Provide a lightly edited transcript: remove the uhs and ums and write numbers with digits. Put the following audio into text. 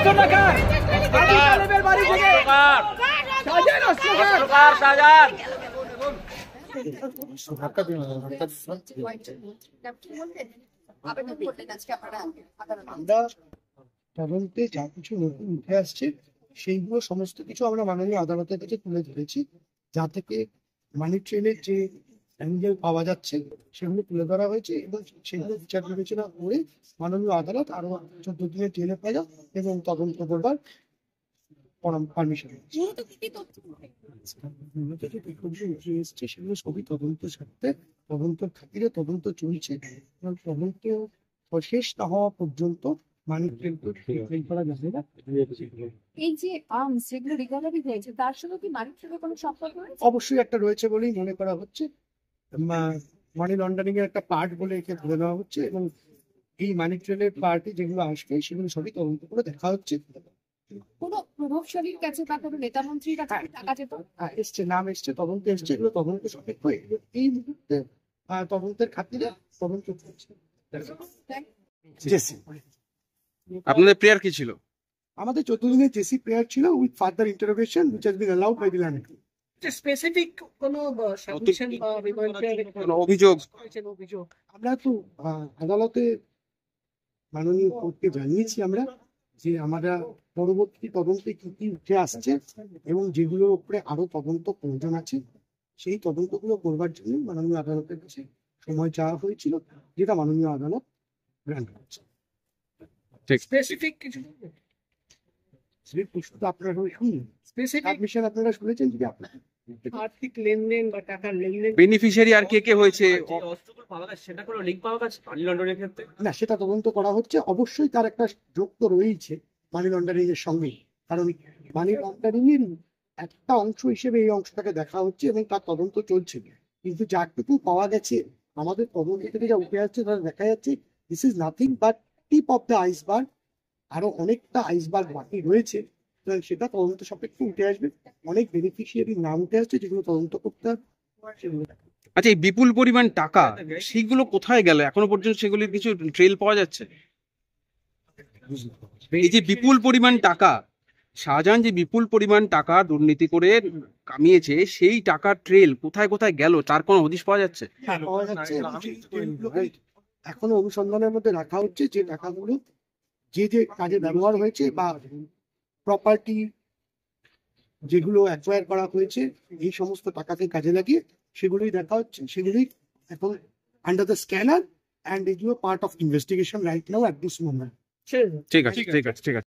আমরা তদন্তে যা কিছু নতুন উঠে আসছে সেইগুলো সমস্ত কিছু আমরা মাননীয় আদালতের কাছে তুলে ধরেছি, যা থেকে মানি ট্রেনের যে অ্যাঙ্গেল পাওয়া যাচ্ছে সেগুলো তুলে ধরা হয়েছে এবং সেগুলো বিচার বিবেচনা করে মাননীয় আদালত আরো 14 দিনের জেলে পাওয়া এবং তদন্ত করবার পারমিশন এসছে। সেগুলো সবই তদন্তের স্বার্থে, তদন্তের খাতিরে তদন্ত চলছে এবং তদন্ত শেষ না হওয়া পর্যন্ত এই যে আর্মস যেগুলো রিকভারি হয়েছে তার সঙ্গে কি মানি ট্রেনের কোনো সম্পর্ক রয়েছে? অবশ্যই একটা রয়েছে বলেই মনে করা হচ্ছে। মানি লন্ডারিং এর একটা পার্ট বলে একে ধরে নেওয়া হচ্ছে এবং এই মানি ট্রেনের পার্টি যেগুলো আসবে সেগুলো সবই তদন্ত করে দেখা হচ্ছে। কোনো প্রভাবশালীর কাছে বা কোনো নেতা মন্ত্রীর কাছে টাকা যেত? এসছে, নাম এসছে, তদন্ত এসছে, এগুলো তদন্ত সাপেক্ষ। এই মুহূর্তে তদন্তের খাতিরে তদন্ত চলছে। আপনাদের প্রেয়ার কি ছিল? আমাদের 14 দিনের জেসি প্রেয়ার ছিল with further interrogation which has been allowed by the land court. Specific কোনো সাবমিশন বা অভিযোগ আমরা তো আদালতে মাননীয় কোর্টকে জানিয়েছি আমরা যে আমরা পরবর্তী তদন্তে কি কি উঠে আসছে এবং যেগুলোর উপরে আরো তদন্ত প্রয়োজন আছে সেই তদন্তগুলো করবার জন্য মাননীয় আদালতের কাছে সময় চাওয়া হয়েছিল, যেটা মাননীয় আদালত গ্রান্ট করেছে। স্পেসিফিক কিছু আপনারা শুনুন, স্পেসিফিক মিশন আপনারা শুনেছেন যদি আপনারা আর্থিক লেনদেন বা টাকার লেনদেন বেনিফিশিয়ারি আর কে কে হয়েছে সেটা কোনো লিঙ্ক পাওয়া গেছে মানি লন্ডারিং ক্ষেত্রে? না, সেটা তদন্ত করা হচ্ছে। অবশ্যই তার একটা যোগ তো রয়েছে মানি লন্ডারিং এর সঙ্গে, কারণ মানি লন্ডারিং এর একটা অংশ হিসেবে এই অংশটাকে দেখা হচ্ছে এবং তার তদন্ত চলছে। কিন্তু যাটুকু পাওয়া গেছে আমাদের তদন্ত থেকে যা উঠে আসছে তারা দেখা যাচ্ছে this is nothing but tip of the iceberg. আরো অনেকটা আইসবার্গ বাকি রয়েছে, সেটা তদন্ত সাপেক্ষে উঠে আসবে। অনেক বেনিফিশিয়ারির নাম উঠে আসছে যেগুলো তদন্ত করতে হবে। আচ্ছা, এই বিপুল পরিমাণ টাকা সেগুলো কোথায় গেল এখনো পর্যন্ত? সেগুলির কিছু ট্রেল পাওয়া যাচ্ছে? এই যে বিপুল পরিমাণ টাকা, শাহজাহান যে বিপুল পরিমাণ টাকা দুর্নীতি করে কামিয়েছে সেই টাকার ট্রেল কোথায় কোথায় গেল তার কোনো হদিশ পাওয়া যাচ্ছে? পাওয়া যাচ্ছে। এখনো অনুসন্ধানের মধ্যে রাখা হচ্ছে যে টাকাগুলো যে যে কাজে ব্যবহার হয়েছে বা প্রপার্টি যেগুলো অ্যাকোয়ার করা হয়েছে এই সমস্ত টাকাকে কাজে লাগিয়ে সেগুলোই দেখা হচ্ছে। সেগুলোই এখন আন্ডার দ্য স্ক্যানার অ্যান্ড এগুলো part of investigation right now at this moment. ঠিক আছে, ঠিক আছে, ঠিক আছে।